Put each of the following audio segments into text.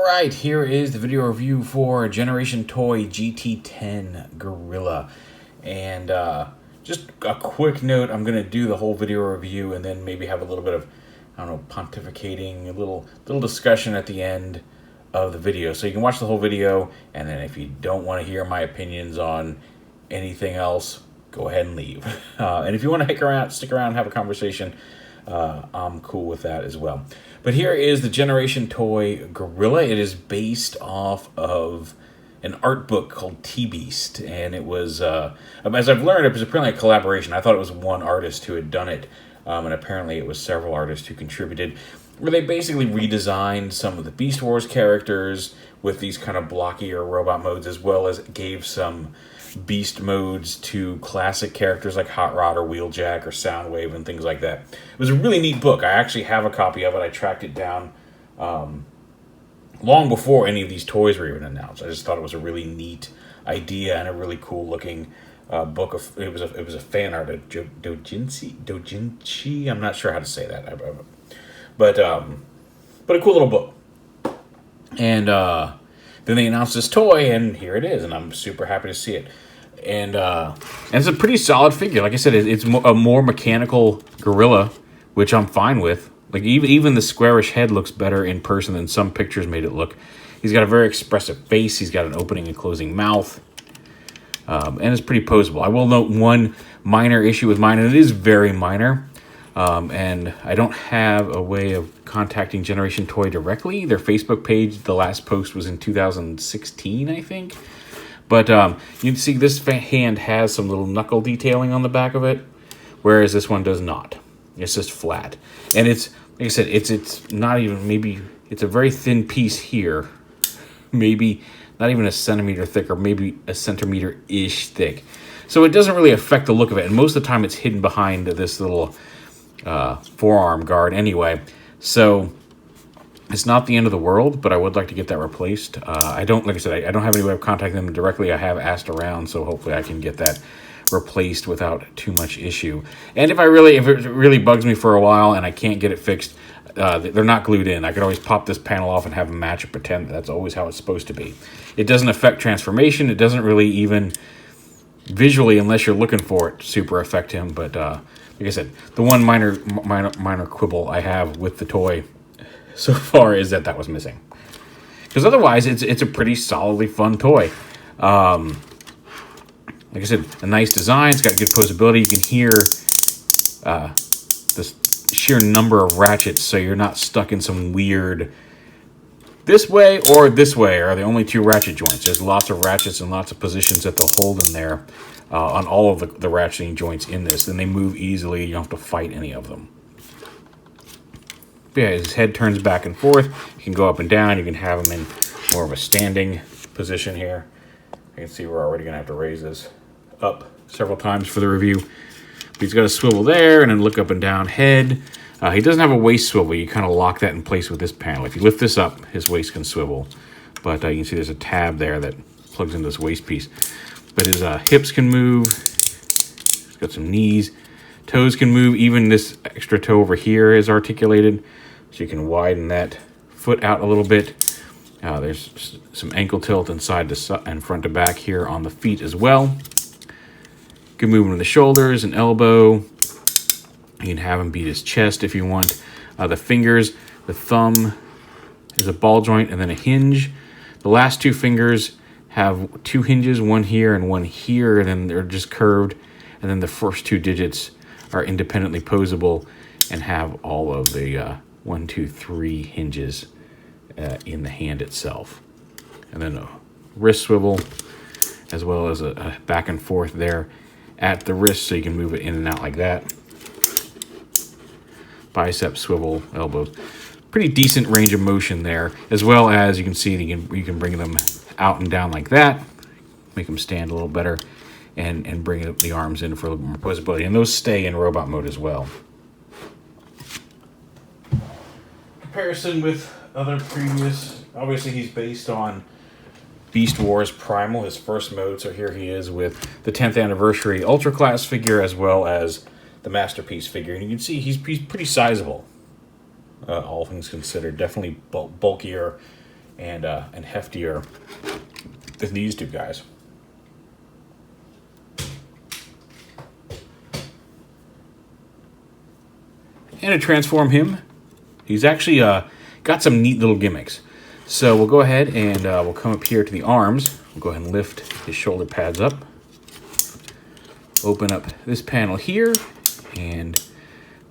Alright, here is the video review for Generation Toy GT-10 Gorilla. And just a quick note, I'm going to do the whole video review and then maybe have a little bit of, I don't know, pontificating, a little discussion at the end of the video. So you can watch the whole video, and then if you don't want to hear my opinions on anything else, go ahead and leave. And if you want to stick around and have a conversation, I'm cool with that as well. But here is the Generation Toy Gorilla. It is based off of an art book called T-Beast, and it was, as I've learned, it was apparently a collaboration. I thought it was one artist who had done it, and apparently it was several artists who contributed, where they basically redesigned some of the Beast Wars characters with these kind of blockier robot modes, as well as gave some Beast modes to classic characters like Hot Rod or Wheeljack or Soundwave and things like that. It was a really neat book. I actually have a copy of it. I tracked it down long before any of these toys were even announced. I just thought it was a really neat idea and a really cool looking book. It was a fan art of Dojinshi. I'm not sure how to say that, but a cool little book. And then they announced this toy, and here it is, and I'm super happy to see it. And it's a pretty solid figure. Like I said, it's a more mechanical gorilla, which I'm fine with. Like even the squarish head looks better in person than some pictures made it look. He's got a very expressive face. He's got an opening and closing mouth, and it's pretty poseable. I will note one minor issue with mine, and it is very minor. And I don't have a way of contacting Generation Toy directly. Their Facebook page, the last post was in 2016, I think. But you can see this hand has some little knuckle detailing on the back of it, whereas this one does not. It's just flat. And it's, like I said, it's not even, maybe, it's a very thin piece here. Maybe not even a centimeter thick, or maybe a centimeter-ish thick. So it doesn't really affect the look of it. And most of the time it's hidden behind this little forearm guard anyway. So it's not the end of the world, but I would like to get that replaced. I don't, like I said, I don't have any way of contacting them directly. I have asked around, so hopefully I can get that replaced without too much issue. And if it really bugs me for a while and I can't get it fixed, they're not glued in. I could always pop this panel off and have them match and pretend that's always how it's supposed to be. It doesn't affect transformation. It doesn't really even visually, unless you're looking for it, super affect him. But like I said, the one minor quibble I have with the toy so far is that was missing. Because otherwise, it's a pretty solidly fun toy. Like I said, a nice design. It's got good posability. You can hear the sheer number of ratchets, so you're not stuck in some weird this way or this way are the only two ratchet joints. There's lots of ratchets and lots of positions that they'll hold in there on all of the ratcheting joints in this. Then they move easily. You don't have to fight any of them. But yeah, his head turns back and forth. You can go up and down. You can have him in more of a standing position here. You can see we're already going to have to raise this up several times for the review. But he's got a swivel there and then look up and down head. He doesn't have a waist swivel. You kind of lock that in place with this panel. If you lift this up, his waist can swivel. But you can see there's a tab there that plugs into this waist piece. But his hips can move. He's got some knees. Toes can move. Even this extra toe over here is articulated. So you can widen that foot out a little bit. There's some ankle tilt inside and front to back here on the feet as well. Good movement of the shoulders and elbow. You can have him beat his chest if you want. The fingers, the thumb is a ball joint and then a hinge. The last two fingers have two hinges, one here and one here, and then they're just curved. And then the first two digits are independently posable and have all of the 1, 2, 3 hinges in the hand itself. And then a wrist swivel, as well as a back and forth there at the wrist, so you can move it in and out like that. Bicep swivel, elbows. Pretty decent range of motion there, as well as you can see you can bring them out and down like that, make them stand a little better, and bring the arms in for a little more posability. And those stay in robot mode as well. Comparison with other previous, obviously he's based on Beast Wars Primal, his first mode. So here he is with the 10th anniversary Ultra Class figure, as well as the Masterpiece figure. And you can see he's pretty sizable, all things considered. Definitely bulkier and heftier than these two guys. And to transform him, he's actually got some neat little gimmicks. So we'll go ahead and we'll come up here to the arms. We'll go ahead and lift his shoulder pads up. Open up this panel here, and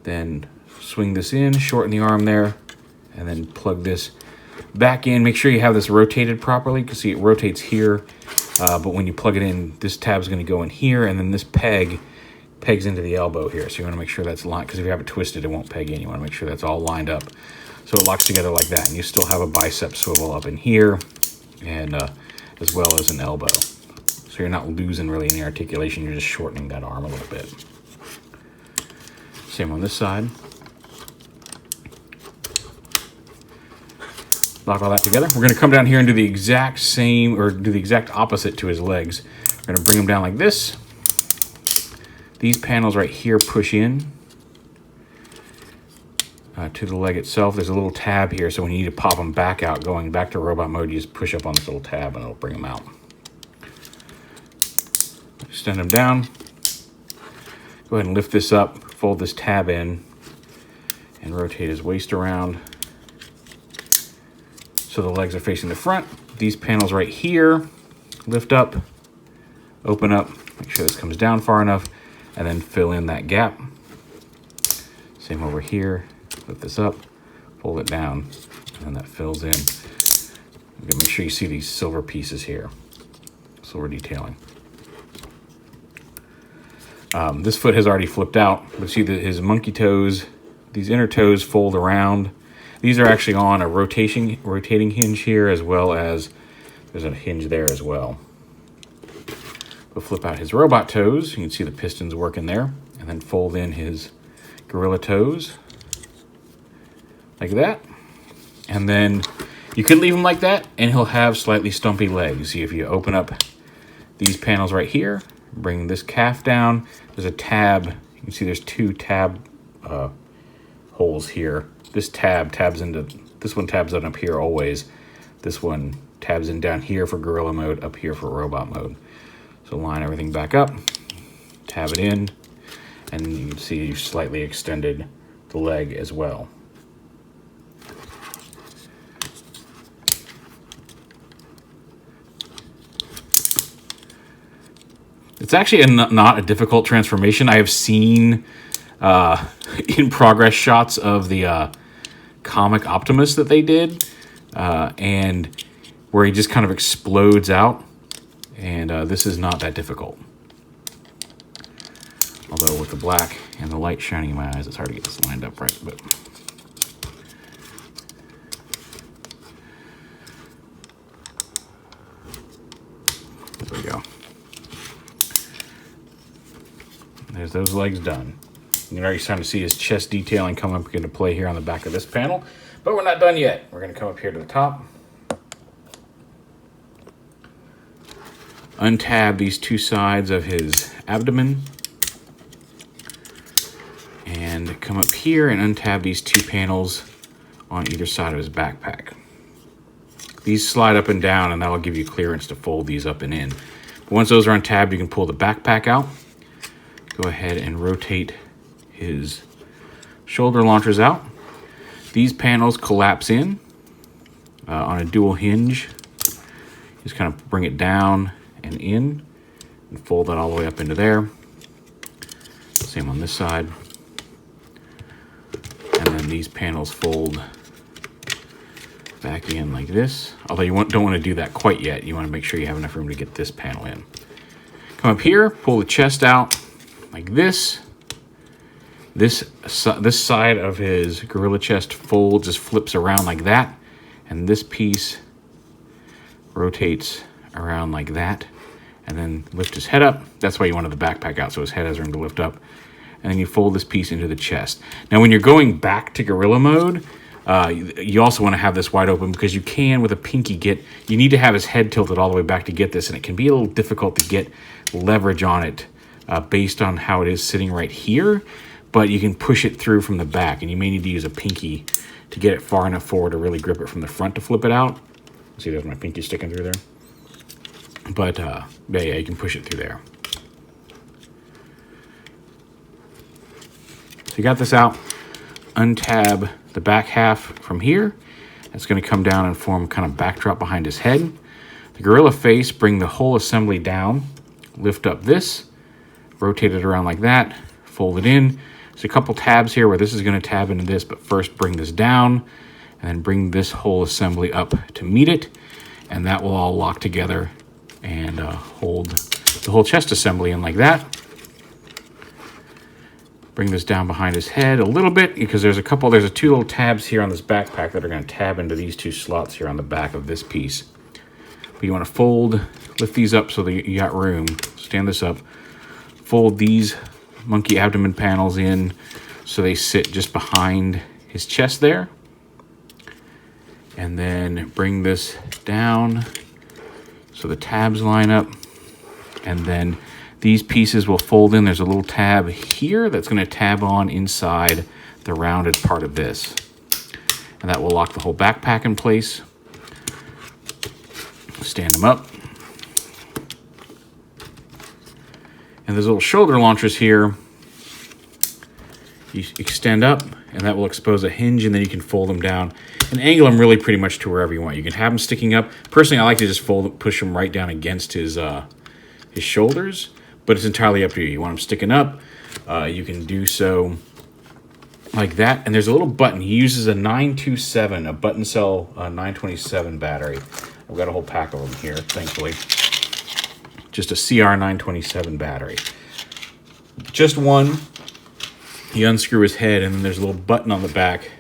then swing this in, shorten the arm there, and then plug this back in. Make sure you have this rotated properly, because see, it rotates here, but when you plug it in, this tab's going to go in here, and then this pegs into the elbow here. So you want to make sure that's lined, because if you have it twisted, it won't peg in. You want to make sure that's all lined up. So it locks together like that, and you still have a bicep swivel up in here, and as well as an elbow. So you're not losing really any articulation, you're just shortening that arm a little bit. Same on this side. Lock all that together. We're going to come down here and do the exact same, or do the exact opposite to his legs. We're going to bring them down like this. These panels right here push in to the leg itself. There's a little tab here, so when you need to pop them back out, going back to robot mode, you just push up on this little tab and it'll bring them out. Extend them down. Go ahead and lift this up, fold this tab in, and rotate his waist around so the legs are facing the front. These panels right here, lift up, open up, make sure this comes down far enough, and then fill in that gap. Same over here, lift this up, fold it down, and then that fills in. Make sure you see these silver pieces here, silver detailing. This foot has already flipped out, but see that his monkey toes, these inner toes fold around. These are actually on a rotating hinge here, as well as there's a hinge there as well. We'll flip out his robot toes. You can see the pistons working there, and then fold in his gorilla toes like that. And then you could leave him like that, and he'll have slightly stumpy legs. See, if you open up these panels right here, bring this calf down, there's a tab. You can see there's two tab holes here. This tabs into, this one tabs on up here always. This one tabs in down here for gorilla mode, up here for robot mode. So line everything back up, tab it in, and you can see you slightly extended the leg as well. It's actually not a difficult transformation. I have seen in progress shots of the comic Optimus that they did, and where he just kind of explodes out. And this is not that difficult. Although with the black and the light shining in my eyes, it's hard to get this lined up right. But there we go. There's those legs done. You're already starting to see his chest detailing come up into play here on the back of this panel. But we're not done yet. We're going to come up here to the top. Untab these two sides of his abdomen. And come up here and untab these two panels on either side of his backpack. These slide up and down, and that'll give you clearance to fold these up and in. But once those are untabbed, you can pull the backpack out. Go ahead and rotate his shoulder launchers out. These panels collapse in on a dual hinge. Just kind of bring it down and in and fold that all the way up into there. Same on this side. And then these panels fold back in like this. Although you don't want to do that quite yet. You want to make sure you have enough room to get this panel in. Come up here, pull the chest out like this. This side of his gorilla chest fold just flips around like that, and this piece rotates around like that, and then lift his head up. That's why you wanted the backpack out, so his head has room to lift up. And then you fold this piece into the chest. Now when you're going back to gorilla mode, you also want to have this wide open, because you can, with a pinky, you need to have his head tilted all the way back to get this, and it can be a little difficult to get leverage on it based on how it is sitting right here. But you can push it through from the back, and you may need to use a pinky to get it far enough forward to really grip it from the front to flip it out. See, there's my pinky sticking through there. But yeah, you can push it through there. So you got this out. Untab the back half from here. It's going to come down and form kind of backdrop behind his head. The gorilla face, bring the whole assembly down. Lift up this. Rotate it around like that. Fold it in. There's a couple tabs here where this is going to tab into this, but first bring this down and then bring this whole assembly up to meet it. And that will all lock together and hold the whole chest assembly in like that. Bring this down behind his head a little bit because there's two little tabs here on this backpack that are going to tab into these two slots here on the back of this piece. But you want to lift these up so that you got room. Stand this up. Fold these monkey abdomen panels in so they sit just behind his chest there. And then bring this down so the tabs line up. And then these pieces will fold in. There's a little tab here that's going to tab on inside the rounded part of this. And that will lock the whole backpack in place. Stand them up. And there's little shoulder launchers here. You extend up, and that will expose a hinge, and then you can fold them down and angle them really pretty much to wherever you want. You can have them sticking up. Personally, I like to just push them right down against his shoulders, but it's entirely up to you. You want them sticking up, you can do so like that. And there's a little button. He uses a 927, a button cell 927 battery. I've got a whole pack of them here, thankfully. Just a CR927 battery. Just one. You unscrew his head, and then there's a little button on the back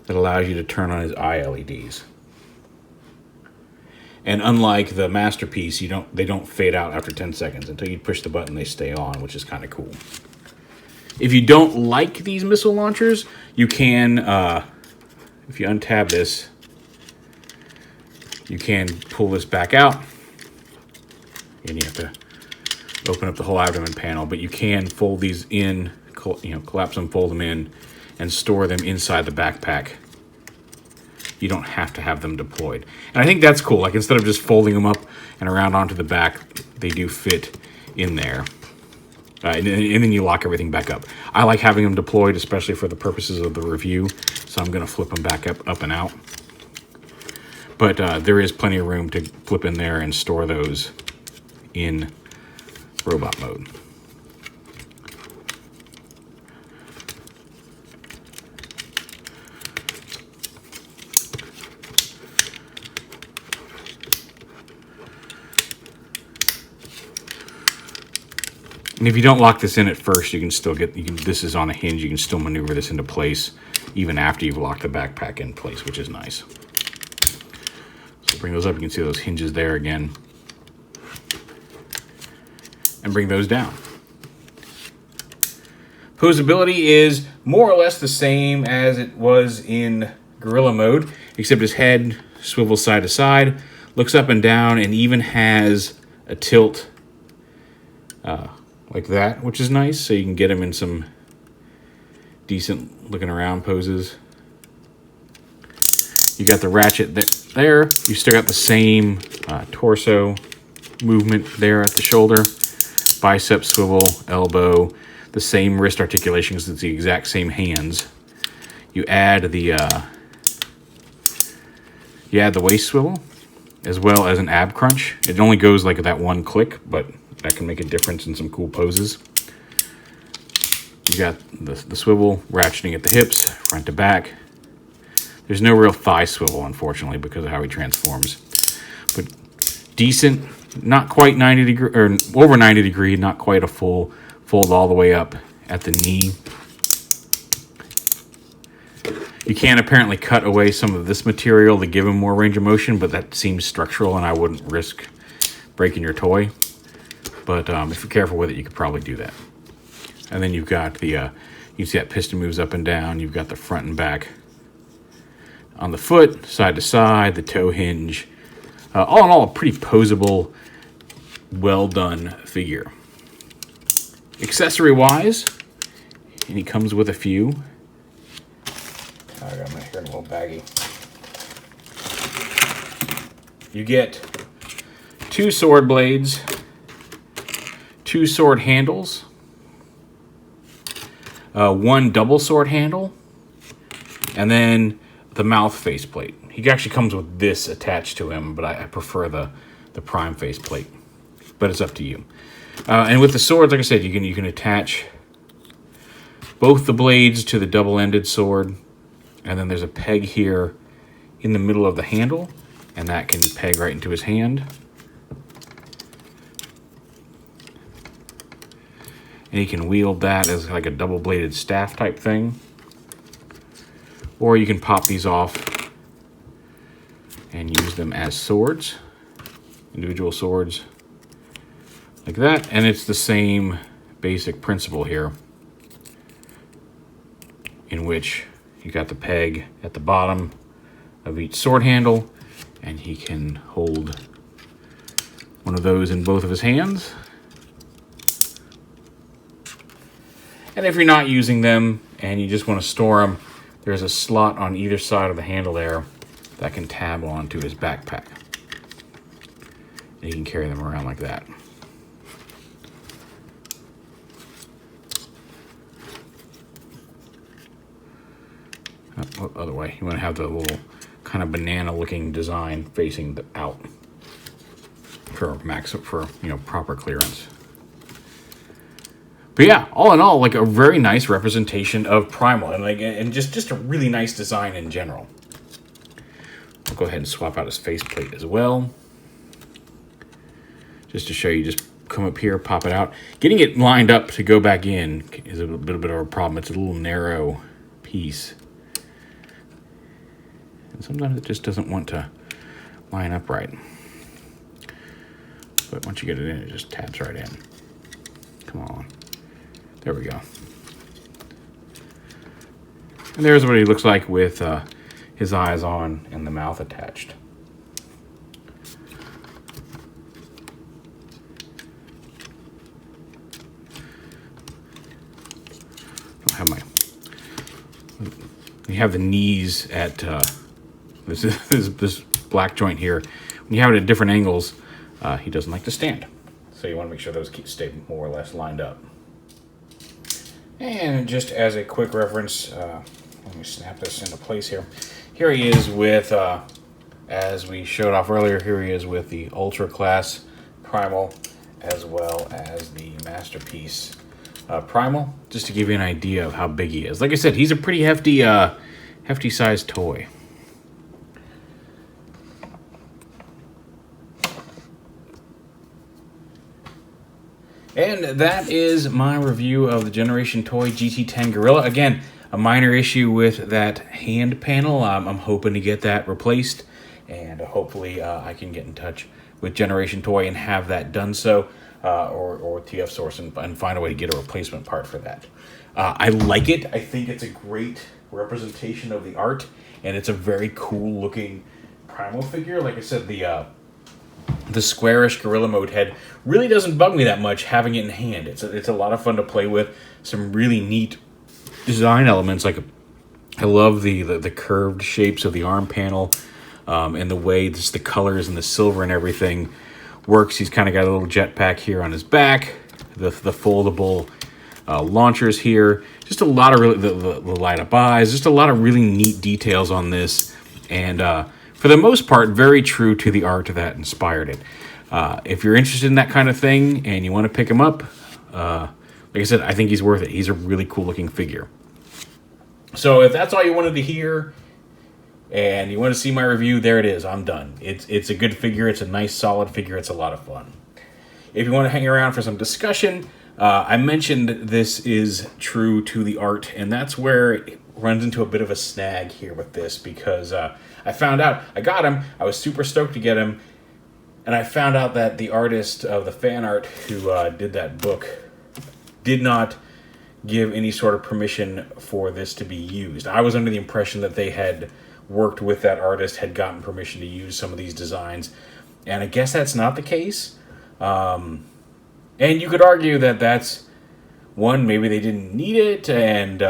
that allows you to turn on his eye LEDs. And unlike the Masterpiece, they don't fade out after 10 seconds. Until you push the button, they stay on, which is kind of cool. If you don't like these missile launchers, you can, if you untab this, you can pull this back out. And you have to open up the whole abdomen panel, but you can fold these in, collapse them, fold them in, and store them inside the backpack. You don't have to have them deployed. And I think that's cool. Like, instead of just folding them up and around onto the back, they do fit in there. And then you lock everything back up. I like having them deployed, especially for the purposes of the review. So I'm going to flip them back up and out. But there is plenty of room to flip in there and store those in robot mode. And if you don't lock this in at first, you can still this is on a hinge, you can still maneuver this into place even after you've locked the backpack in place, which is nice. So bring those up, you can see those hinges there again. And bring those down. Posability is more or less the same as it was in gorilla mode, except his head swivels side to side, looks up and down, and even has a tilt like that, which is nice, so you can get him in some decent looking around poses. You got the ratchet there. You still got the same torso movement there at the shoulder. Bicep swivel, elbow, the same wrist articulation because it's the exact same hands. You add the waist swivel as well as an ab crunch. It only goes like that one click, but that can make a difference in some cool poses. You got the swivel ratcheting at the hips, front to back. There's no real thigh swivel, unfortunately, because of how he transforms. But decent, not quite 90 degree, or over 90 degree, not quite a full fold all the way up at the knee. You can apparently cut away some of this material to give him more range of motion, but that seems structural, and I wouldn't risk breaking your toy. But if you're careful with it, you could probably do that. And then you've got the, you see that piston moves up and down. You've got the front and back on the foot, side to side, the toe hinge. All in all, a pretty posable, well done figure. Accessory-wise, and he comes with a few. I got my hair in a little baggy. you get 2 sword blades, 2 sword handles, 1 double sword handle, and then the mouth faceplate. He actually comes with this attached to him, but I prefer the prime faceplate. But it's up to you. And with the swords, like I said, you can attach both the blades to the double-ended sword, and then there's a peg here in the middle of the handle, and that can peg right into his hand. And he can wield that as like a double-bladed staff type thing. Or you can pop these off and use them as swords, individual swords, like that. And it's the same basic principle here, in which you got the peg at the bottom of each sword handle, and he can hold one of those in both of his hands. And if you're not using them and you just want to store them, there's a slot on either side of the handle there that can tab onto his backpack. And you can carry them around like that. Other way, you want to have the little kind of banana looking design facing out for proper clearance. But yeah, all in all, like a very nice representation of Primal, and just a really nice design in general. I'll go ahead and swap out his faceplate as well, just to show you. Just come up here, pop it out. Getting it lined up to go back in is a bit of a problem. It's a little narrow piece, and sometimes it just doesn't want to line up right. But once you get it in, it just tabs right in. Come on. There we go. And there's what he looks like with his eyes on and the mouth attached. I don't have my... You have the knees at this black joint here. When you have it at different angles, he doesn't like to stand. So you want to make sure those stay more or less lined up. And just as a quick reference, let me snap this into place here. Here he is with, as we showed off earlier, here he is with the Ultra Class Primal, as well as the Masterpiece Primal, just to give you an idea of how big he is. Like I said, he's a pretty hefty sized toy. And that is my review of the Generation Toy GT-10 Gorilla. Again, a minor issue with that hand panel. I'm hoping to get that replaced, and hopefully I can get in touch with Generation Toy and have that done so, or TF Source and find a way to get a replacement part for that. I like it. I think it's a great representation of the art, and it's a very cool looking Primal figure. Like I said, the squarish gorilla mode head really doesn't bug me that much having it in hand. It's a lot of fun to play with. Some really neat design elements. Like, I love the curved shapes of the arm panel, and the way just the colors and the silver and everything works. He's kind of got a little jetpack here on his back. The foldable launchers here. Just a lot of really the light up eyes. Just a lot of really neat details on this, and for the most part, very true to the art that inspired it. If you're interested in that kind of thing and you want to pick him up, like I said, I think he's worth it. He's a really cool looking figure. So if that's all you wanted to hear and you want to see my review, there it is. I'm done. It's a good figure. It's a nice, solid figure. It's a lot of fun. If you want to hang around for some discussion, I mentioned this is true to the art, and that's where it runs into a bit of a snag here with this, because I found out, I got him, I was super stoked to get him, and I found out that the artist of the fan art who did that book did not give any sort of permission for this to be used. I was under the impression that they had worked with that artist, had gotten permission to use some of these designs, and I guess that's not the case. And you could argue that that's, one, maybe they didn't need it, and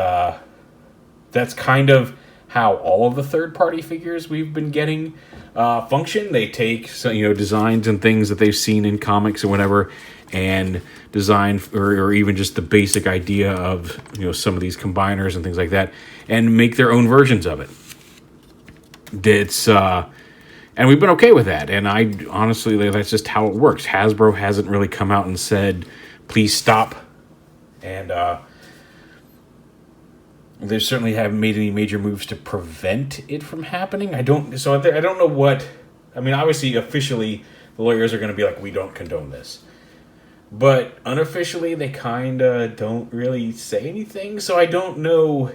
that's kind of how all of the third-party figures we've been getting function. They take designs and things that they've seen in comics or whatever, and design or even just the basic idea of some of these combiners and things like that, and make their own versions of it. It's and we've been okay with that. And I honestly, that's just how it works. Hasbro hasn't really come out and said, please stop. And they certainly haven't made any major moves to prevent it from happening. I don't know what. I mean, obviously, officially, the lawyers are going to be like, we don't condone this. But unofficially, they kind of don't really say anything. So I don't know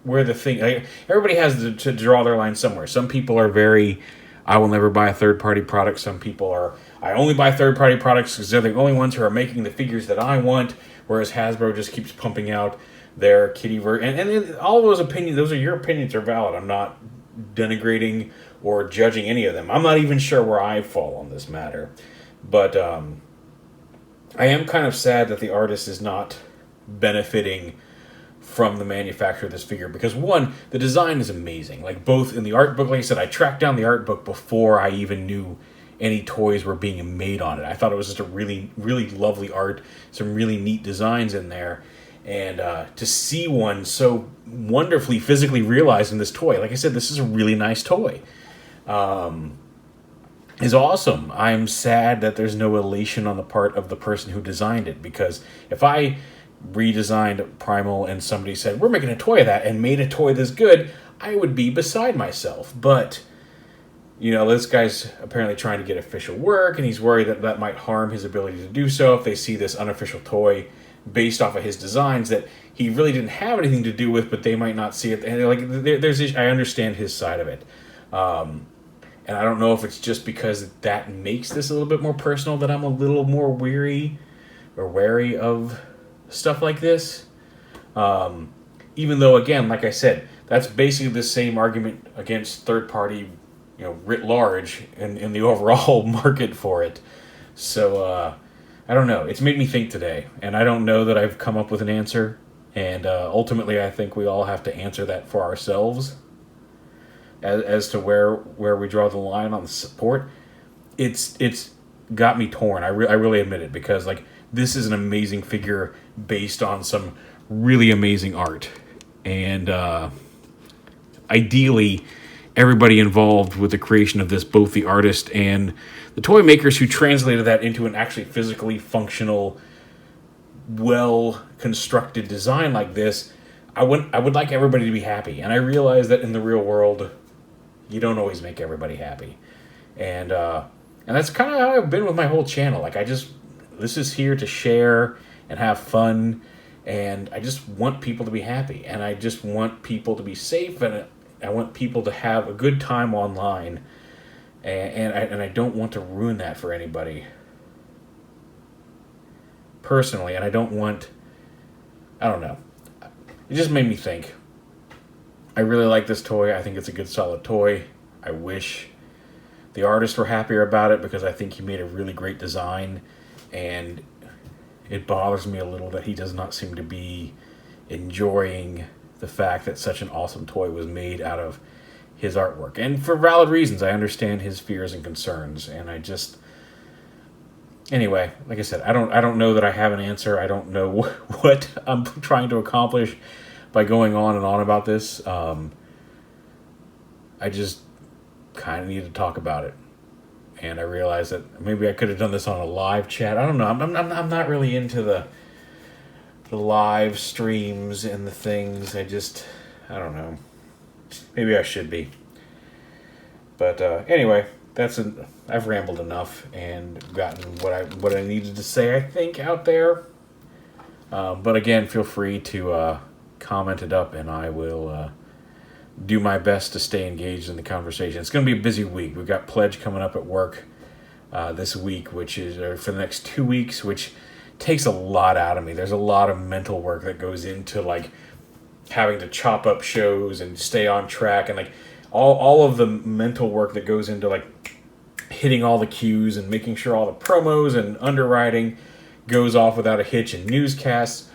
where the thing. Everybody has to draw their line somewhere. Some people are very, I will never buy a third-party product. Some people are, I only buy third-party products because they're the only ones who are making the figures that I want, whereas Hasbro just keeps pumping out their kitty version. And all those opinions, those are your opinions, are valid. I'm not denigrating or judging any of them. I'm not even sure where I fall on this matter. But I am kind of sad that the artist is not benefiting from the manufacture of this figure, because one, the design is amazing. Like, both in the art book, like I said, I tracked down the art book before I even knew any toys were being made on it. I thought it was just a really, really lovely art, some really neat designs in there, and to see one so wonderfully physically realized in this toy, like I said, this is a really nice toy, is awesome. I'm sad that there's no elation on the part of the person who designed it, because if I redesigned Primal and somebody said, we're making a toy of that, and made a toy this good, I would be beside myself. But this guy's apparently trying to get official work, and he's worried that that might harm his ability to do so if they see this unofficial toy based off of his designs that he really didn't have anything to do with, but they might not see it. And I understand his side of it. And I don't know if it's just because that makes this a little bit more personal that I'm a little more wary of stuff like this. Even though, again, like I said, that's basically the same argument against third-party, writ large in the overall market for it. So, I don't know. It's made me think today, and I don't know that I've come up with an answer. And ultimately, I think we all have to answer that for ourselves as to where we draw the line on the support. It's got me torn. I really admit it, because this is an amazing figure based on some really amazing art, and ideally everybody involved with the creation of this, both the artist and the toy makers who translated that into an actually physically functional, well constructed design like this, I would like everybody to be happy. And I realize that in the real world, you don't always make everybody happy, and that's kind of how I've been with my whole channel. This is here to share and have fun, and I just want people to be happy, and I just want people to be safe, and I want people to have a good time online, and I don't want to ruin that for anybody personally, and I don't know. It just made me think. I really like this toy. I think it's a good, solid toy. I wish the artists were happier about it, because I think he made a really great design, and it bothers me a little that he does not seem to be enjoying the fact that such an awesome toy was made out of his artwork. And for valid reasons, I understand his fears and concerns, and anyway, like I said, I don't know that I have an answer. I don't know what I'm trying to accomplish by going on and on about this. I just kind of need to talk about it. And I realized that maybe I could have done this on a live chat. I don't know. I'm not really into the live streams and the things. I don't know. Maybe I should be. But anyway, I've rambled enough and gotten what I needed to say, I think, out there. But again, feel free to comment it up, and I will do my best to stay engaged in the conversation. It's going to be a busy week. We've got Pledge coming up at work this week, which is for the next 2 weeks, which takes a lot out of me. There's a lot of mental work that goes into having to chop up shows and stay on track, and all of the mental work that goes into hitting all the cues and making sure all the promos and underwriting goes off without a hitch, and newscasts.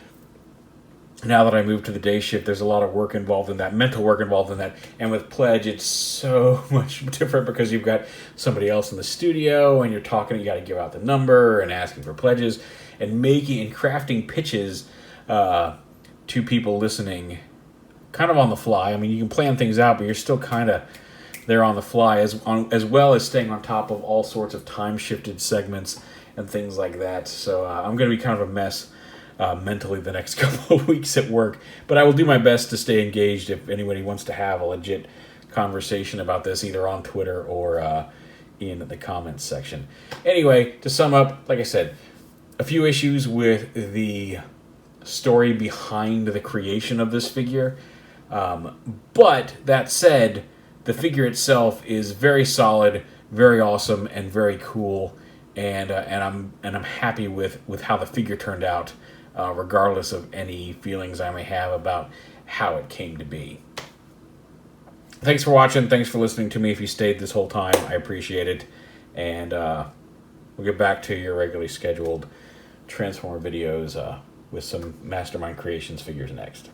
now that I moved to the day shift, there's a lot of work involved in that, mental work involved in that. And with Pledge, it's so much different because you've got somebody else in the studio and you're talking, you got to give out the number and asking for pledges and making and crafting pitches to people listening kind of on the fly. I mean, you can plan things out, but you're still kind of there on the fly as well as staying on top of all sorts of time-shifted segments and things like that. So I'm going to be kind of a mess mentally the next couple of weeks at work, but I will do my best to stay engaged if anybody wants to have a legit conversation about this, either on Twitter or in the comments section. Anyway, to sum up, like I said, a few issues with the story behind the creation of this figure, but that said, the figure itself is very solid, very awesome, and very cool, and I'm happy with how the figure turned out, regardless of any feelings I may have about how it came to be. Thanks for watching. Thanks for listening to me. If you stayed this whole time, I appreciate it, and we'll get back to your regularly scheduled Transformer videos with some Mastermind Creations figures next.